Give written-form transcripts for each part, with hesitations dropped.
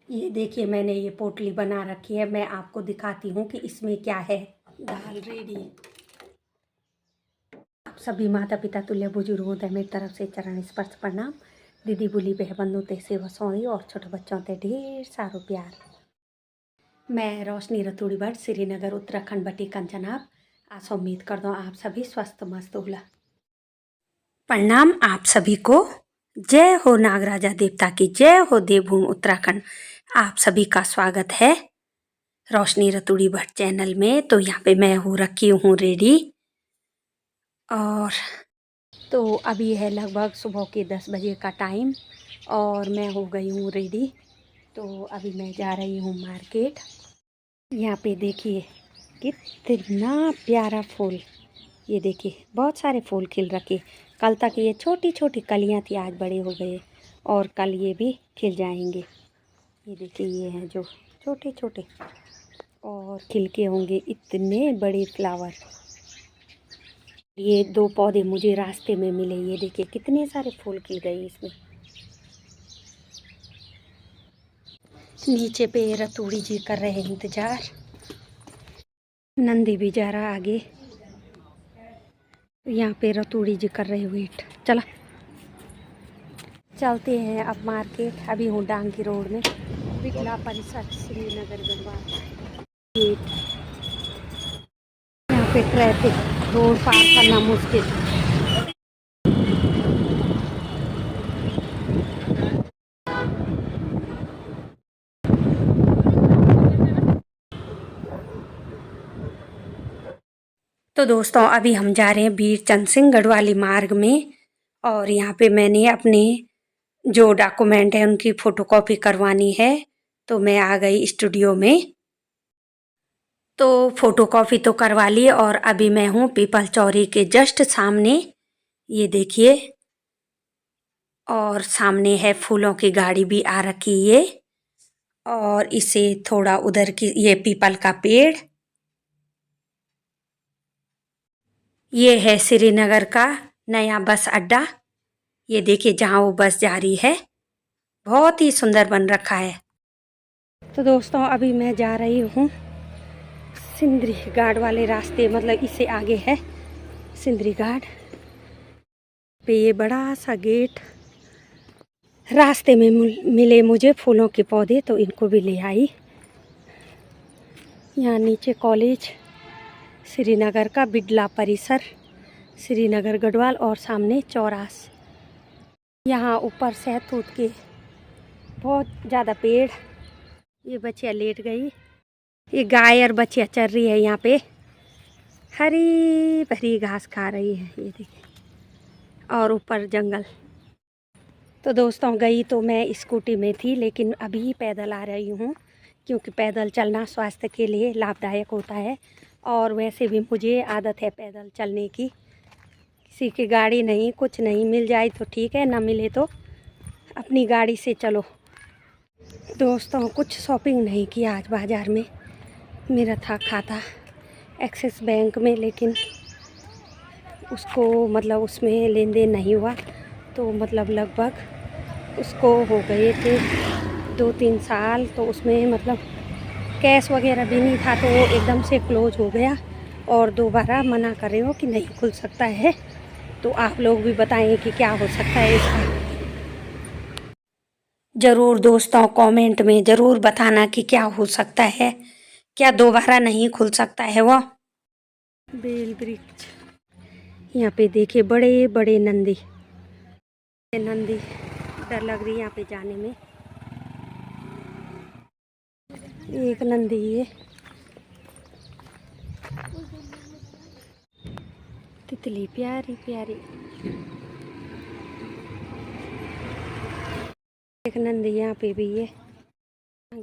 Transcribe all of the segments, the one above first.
ये देखिए मैंने ये पोटली बना रखी है। मैं आपको दिखाती हूँ कि इसमें क्या है। दाल रेडी। आप सभी माता पिता तुल्य बुजुर्गों ते मेरी तरफ से चरण स्पर्श प्रणाम। दीदी बुली बह बंधु ते सेवा सौरी और छोटे बच्चों ते ढेर सारो प्यार। मैं रोशनी रतूड़ी भट्ट श्रीनगर उत्तराखंड बटी कंचनाब। आशा उम्मीद कर दो आप सभी स्वस्थ मस्त होला। प्रणाम आप सभी को। जय हो नागराजा देवता की, जय हो देवभूमि उत्तराखंड। आप सभी का स्वागत है रोशनी रतूड़ी भट्ट चैनल में। तो यहाँ पे मैं हो रखी हूँ रेडी। और तो अभी है लगभग सुबह के 10 बजे का टाइम और मैं हो गई हूँ रेडी। तो अभी मैं जा रही हूँ मार्केट। यहाँ पे देखिए कितना प्यारा फूल। ये देखिए बहुत सारे फूल खिल रखे। कल तक ये छोटी छोटी कलियाँ थी, आज बड़े हो गए और कल ये भी खिल जाएंगे। ये देखिए ये हैं जो छोटे छोटे और खिल के होंगे इतने बड़े फ्लावर। ये 2 पौधे मुझे रास्ते में मिले। ये देखिए कितने सारे फूल खिल गए इसमें। नीचे पे रतूड़ी जी कर रहे हैं इंतजार। नंदी भी जा रहा आगे। यहाँ पे रतूड़ी जी कर रहे वेट। चला चलते हैं अब मार्केट। अभी हूँ डांगी रोड में, बिटला परिसर श्रीनगर गढ़वाल। यहाँ पे ट्रैफिक, रोड पार करना मुश्किल। तो दोस्तों अभी हम जा रहे हैं वीर चंद सिंह गढ़वाली मार्ग में। और यहाँ पे मैंने अपने जो डॉक्यूमेंट है उनकी फ़ोटोकॉपी करवानी है। तो मैं आ गई स्टूडियो में। तो फ़ोटोकॉपी तो करवा ली और अभी मैं हूँ पीपल चौरी के जस्ट सामने। ये देखिए और सामने है फूलों की गाड़ी भी आ रखी है। और इसे थोड़ा उधर की ये पीपल का पेड़। ये है श्रीनगर का नया बस अड्डा। ये देखिए जहाँ वो बस जा रही है, बहुत ही सुंदर बन रखा है। तो दोस्तों अभी मैं जा रही हूँ सिंदरी घाट वाले रास्ते, मतलब इससे आगे है सिंदरी घाट पे। ये बड़ा सा गेट। रास्ते में मिले मुझे फूलों के पौधे तो इनको भी ले आई। यहाँ नीचे कॉलेज श्रीनगर का बिडला परिसर श्रीनगर गढ़वाल और सामने चौरास। यहाँ ऊपर सहतूत के बहुत ज़्यादा पेड़। ये बच्चियाँ लेट गई। ये गाय और बच्चियाँ चल रही है यहाँ पे, हरी भरी घास खा रही है। ये देखिए और ऊपर जंगल। तो दोस्तों गई तो मैं स्कूटी में थी, लेकिन अभी पैदल आ रही हूँ क्योंकि पैदल चलना स्वास्थ्य के लिए लाभदायक होता है। और वैसे भी मुझे आदत है पैदल चलने की। किसी की गाड़ी नहीं, कुछ नहीं, मिल जाए तो ठीक है, ना मिले तो अपनी गाड़ी से चलो। दोस्तों कुछ शॉपिंग नहीं किया आज बाज़ार में। मेरा था खाता एक्सिस बैंक में, लेकिन उसको मतलब उसमें लेन देन नहीं हुआ। तो मतलब लगभग उसको हो गए थे 2-3 साल। तो उसमें मतलब कैश वगैरह भी नहीं था, तो वो एकदम से क्लोज हो गया। और दोबारा मना कर रहे हो कि नहीं खुल सकता है। तो आप लोग भी बताएं कि क्या हो सकता है इसका। ज़रूर दोस्तों कमेंट में ज़रूर बताना कि क्या हो सकता है, क्या दोबारा नहीं खुल सकता है वो। बेल वृक्ष। यहाँ पे देखिए बड़े बड़े नंदी। नंदी डर लग रही है यहाँ पे जाने में। एक नंदी है, तितली प्यारी प्यारी। एक नंदी यहाँ पे भी है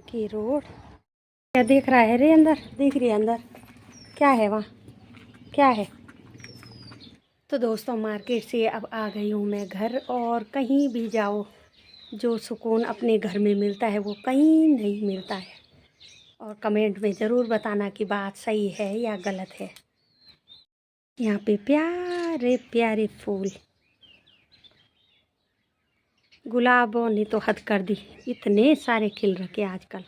की रोड। क्या देख रहा है रे अंदर? देख रही है अंदर क्या है वहाँ, क्या है? तो दोस्तों मार्केट से अब आ गई हूँ मैं घर। और कहीं भी जाओ जो सुकून अपने घर में मिलता है वो कहीं नहीं मिलता है। और कमेंट में ज़रूर बताना कि बात सही है या गलत है। यहाँ पे प्यारे प्यारे फूल। गुलाबों ने तो हद कर दी, इतने सारे खिल रखे आजकल।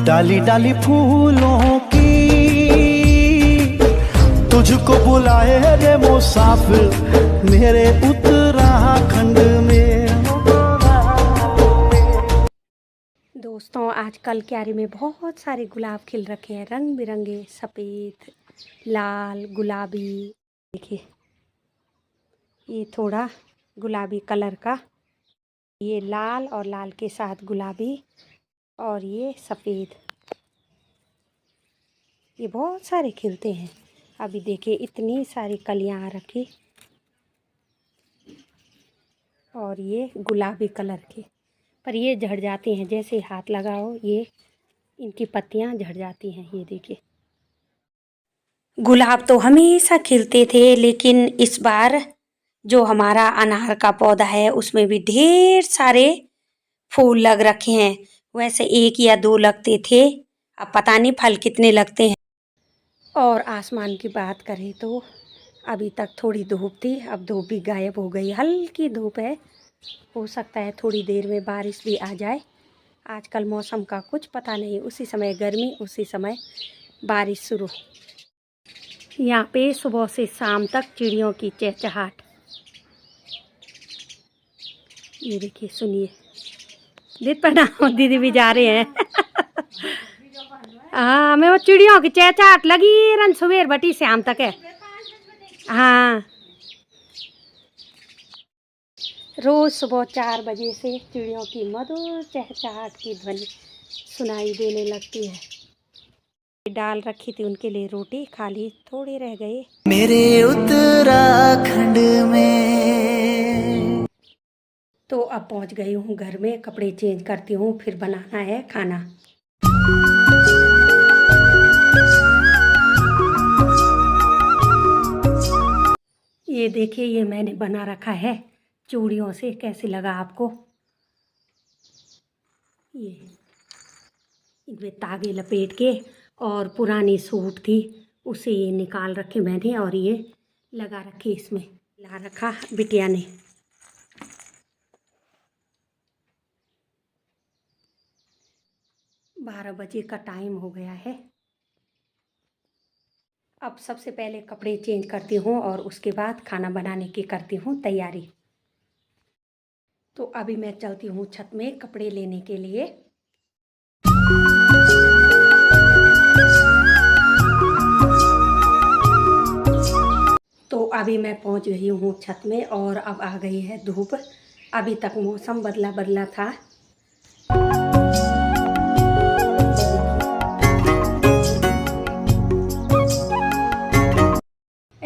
डाली डाली फूलों की तुझको बुलाए रे मुसाफिर मेरे उत्तराखंड में। दोस्तों आजकल क्यारी में बहुत सारे गुलाब खिल रखे हैं, रंग बिरंगे, सफ़ेद, लाल, गुलाबी। देखिए ये थोड़ा गुलाबी कलर का, ये लाल और लाल के साथ गुलाबी, और ये सफ़ेद, ये बहुत सारे खिलते हैं। अभी देखिए इतनी सारी कलियां आ रखी, और ये गुलाबी कलर के, पर ये झड़ जाती हैं जैसे हाथ लगाओ, ये इनकी पत्तियां झड़ जाती हैं। ये देखिए गुलाब तो हमेशा खिलते थे, लेकिन इस बार जो हमारा अनार का पौधा है उसमें भी ढेर सारे फूल लग रखे हैं। वैसे 1 या 2 लगते थे, अब पता नहीं फल कितने लगते हैं। और आसमान की बात करें तो अभी तक थोड़ी धूप थी, अब धूप भी गायब हो गई, हल्की धूप है। हो सकता है थोड़ी देर में बारिश भी आ जाए। आजकल मौसम का कुछ पता नहीं, उसी समय गर्मी, उसी समय बारिश शुरू। यहाँ पे सुबह से शाम तक चिड़ियों की चहचहाट। ये देखिए, सुनिए, दीदी प्रणाम, दीदी भी जा रहे हैं। हाँ, हमें वो चिड़ियों की चहचहाट लगी रन सुबह बटी शाम तक है। हाँ, रोज सुबह 4 बजे से चिड़ियों की मधुर चहचहाट की ध्वनि सुनाई देने लगती है। डाल रखी थी उनके लिए रोटी, खाली थोड़ी रह गई मेरे उत्तराखंड में। तो अब पहुंच गई हूँ घर में, कपड़े चेंज करती हूँ, फिर बनाना है खाना। ये देखिए, ये मैंने बना रखा है चूड़ियों से, कैसे लगा आपको? ये इनमें तागे लपेट के, और पुरानी सूट थी उसे ये निकाल रखे मैंने, और ये लगा रखे, इसमें ला रखा बिटिया ने। बारह बजे का टाइम हो गया है। अब सबसे पहले कपड़े चेंज करती हूँ और उसके बाद खाना बनाने की करती हूँ तैयारी। तो अभी मैं चलती हूँ छत में कपड़े लेने के लिए। तो अभी मैं पहुँच गई हूँ छत में, और अब आ गई है धूप। अभी तक मौसम बदला बदला था।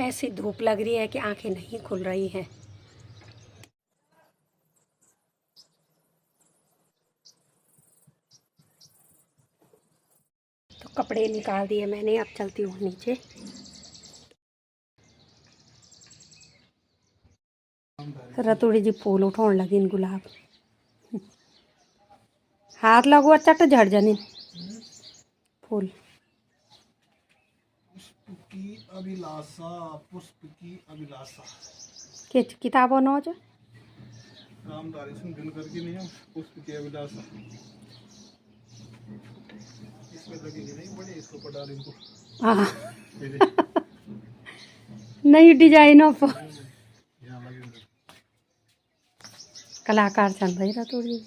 ऐसी धूप लग रही है कि आंखें नहीं खुल रही हैं। तो कपड़े निकाल दिए मैंने, अब चलती हूँ नीचे। रतोड़ी जी फूल उठाने लगी, गुलाब हाथ लगो चट झड़ जाने फूल। किताबों नौज रामधारी सिंह दिनकर की नहीं है, पुष्प की अभिलाषा। इसमें लगेगी नहीं बड़ी, इसको पटा रही इनको। हाँ, नई डिजाइनों पर कलाकार चल रही रतोड़ी।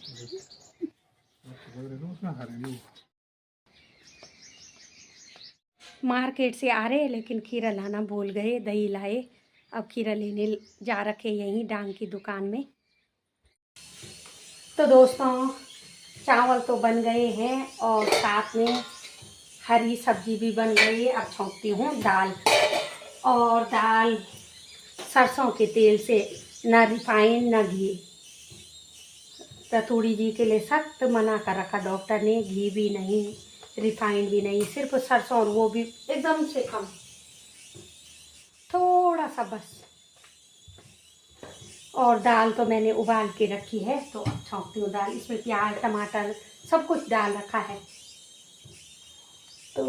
मार्केट से आ रहे लेकिन खीरा लाना भूल गए, दही लाए। अब खीरा लेने जा रखे यहीं डांग की दुकान में। तो दोस्तों चावल तो बन गए हैं और साथ में हरी सब्जी भी बन गई है। अब छौंकती हूँ दाल, और दाल सरसों के तेल से, ना रिफाइंड ना घी। रतोड़ी जी के लिए सख्त मना कर रखा डॉक्टर ने, घी भी नहीं, रिफाइंड भी नहीं, सिर्फ सरसों, और वो भी एकदम से कम, थोड़ा सा बस। और दाल तो मैंने उबाल के रखी है, तो अब छौंकती हूँ दाल। इसमें प्याज टमाटर सब कुछ डाल रखा है। तो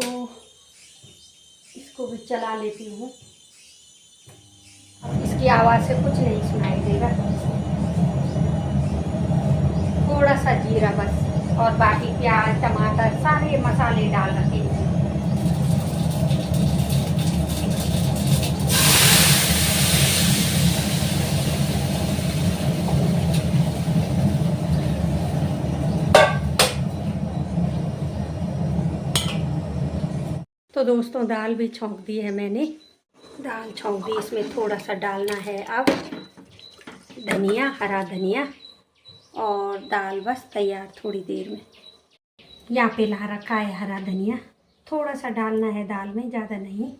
इसको भी चला लेती हूँ। इसकी आवाज़ से कुछ नहीं सुनाई देगा। थोड़ा सा जीरा बस और बाकी प्याज टमाटर सारे मसाले डाल रखे हैं। तो दोस्तों दाल भी छौंक दी है मैंने। दाल छौंक दी, इसमें थोड़ा सा डालना है अब धनिया, हरा धनिया, और दाल बस तैयार थोड़ी देर में। यहाँ पे ला रखा है हरा धनिया, थोड़ा सा डालना है दाल में, ज़्यादा नहीं।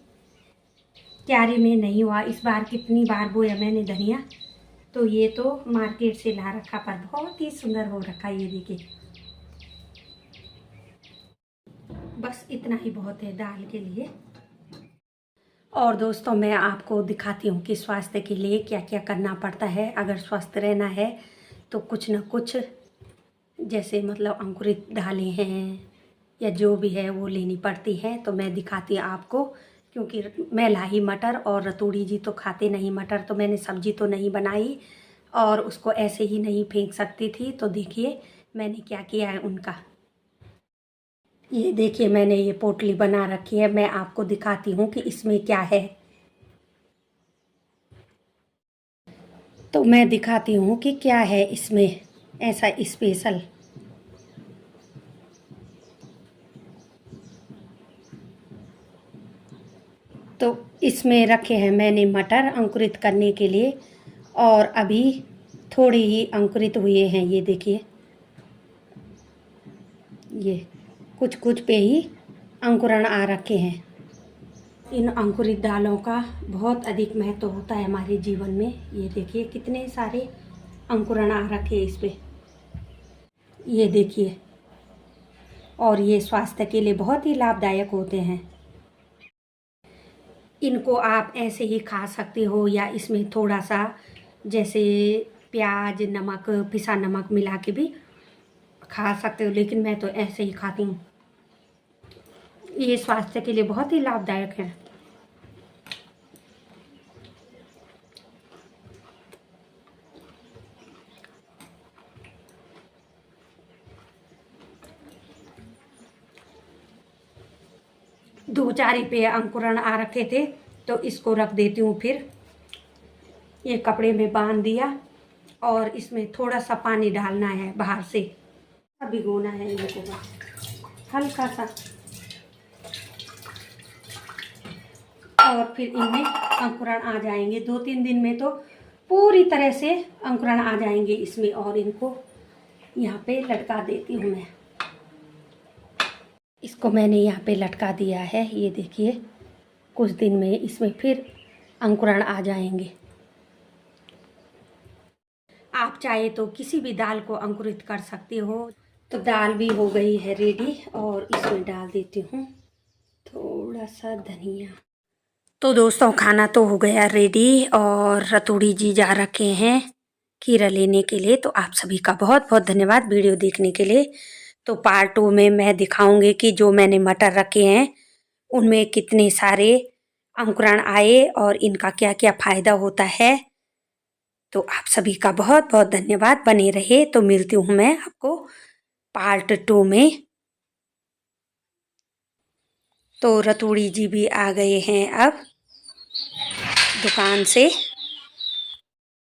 क्यारी में नहीं हुआ इस बार, कितनी बार बोया मैंने धनिया, तो ये तो मार्केट से ला रखा, पर बहुत ही सुंदर हो रखा है। ये देखिए, बस इतना ही बहुत है दाल के लिए। और दोस्तों मैं आपको दिखाती हूँ कि स्वास्थ्य के लिए क्या क्या करना पड़ता है। अगर स्वस्थ रहना है तो कुछ न कुछ, जैसे मतलब अंकुरित दालें हैं या जो भी है वो लेनी पड़ती है। तो मैं दिखाती हूँ आपको, क्योंकि मैं लाई मटर और रतूड़ी जी तो खाते नहीं मटर, तो मैंने सब्जी तो नहीं बनाई और उसको ऐसे ही नहीं फेंक सकती थी। तो देखिए मैंने क्या किया है उनका। ये देखिए मैंने ये पोटली बना रखी है, मैं आपको दिखाती हूँ कि इसमें क्या है। तो मैं दिखाती हूँ कि क्या है इसमें ऐसा स्पेशल। तो इसमें रखे हैं मैंने मटर अंकुरित करने के लिए, और अभी थोड़े ही अंकुरित हुए हैं। ये देखिए, ये कुछ कुछ पे ही अंकुरण आ रखे हैं। इन अंकुरित दालों का बहुत अधिक महत्व होता है हमारे जीवन में। ये देखिए कितने सारे अंकुरण आ रखे हैं इस पे, ये देखिए। और ये स्वास्थ्य के लिए बहुत ही लाभदायक होते हैं। इनको आप ऐसे ही खा सकते हो, या इसमें थोड़ा सा जैसे प्याज, नमक, पिसा नमक मिला के भी खा सकते हो, लेकिन मैं तो ऐसे ही खाती हूँ। ये स्वास्थ्य के लिए बहुत ही लाभदायक है। दो चार पे अंकुरण आ रखे थे, तो इसको रख देती हूँ। फिर ये कपड़े में बांध दिया, और इसमें थोड़ा सा पानी डालना है बाहर से, भिगोना है इनको बस हल्का सा, और फिर इनमें अंकुरण आ जाएंगे। 2-3 दिन में तो पूरी तरह से अंकुरण आ जाएंगे इसमें। और इनको यहाँ पे लटका देती हूँ मैं। इसको मैंने यहाँ पे लटका दिया है। ये देखिए कुछ दिन में इसमें फिर अंकुरण आ जाएंगे। आप चाहे तो किसी भी दाल को अंकुरित कर सकते हो। तो दाल भी हो गई है रेडी, और इसमें डाल देती हूँ थोड़ा सा धनिया। तो दोस्तों खाना तो हो गया रेडी, और रतूड़ी जी जा रखे हैं खीरा लेने के लिए। तो आप सभी का बहुत बहुत धन्यवाद वीडियो देखने के लिए। तो पार्ट 2 में मैं दिखाऊंगी कि जो मैंने मटर रखे हैं उनमें कितने सारे अंकुरण आए और इनका क्या क्या फायदा होता है। तो आप सभी का बहुत बहुत धन्यवाद, बने रहे। तो मिलती हूँ मैं आपको पार्ट 2 में। तो रतूड़ी जी भी आ गए हैं अब दुकान से।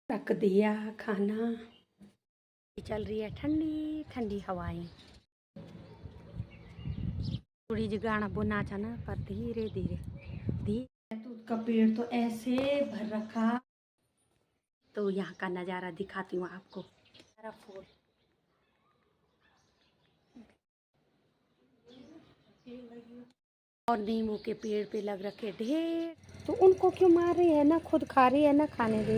रख दिया खाना, चल रही है ठंडी ठंडी हवाएं। थोड़ी जी गाना बुना ना, पर धीरे धीरे धीरे। दूध का पेड़ तो ऐसे भर रखा। तो यहाँ का नज़ारा दिखाती हूँ आपको। सारा फूल, और नींबू के पेड़ पे लग रखे ढेर। तो उनको क्यों मार रही है, ना खुद खा रही है ना खाने दे।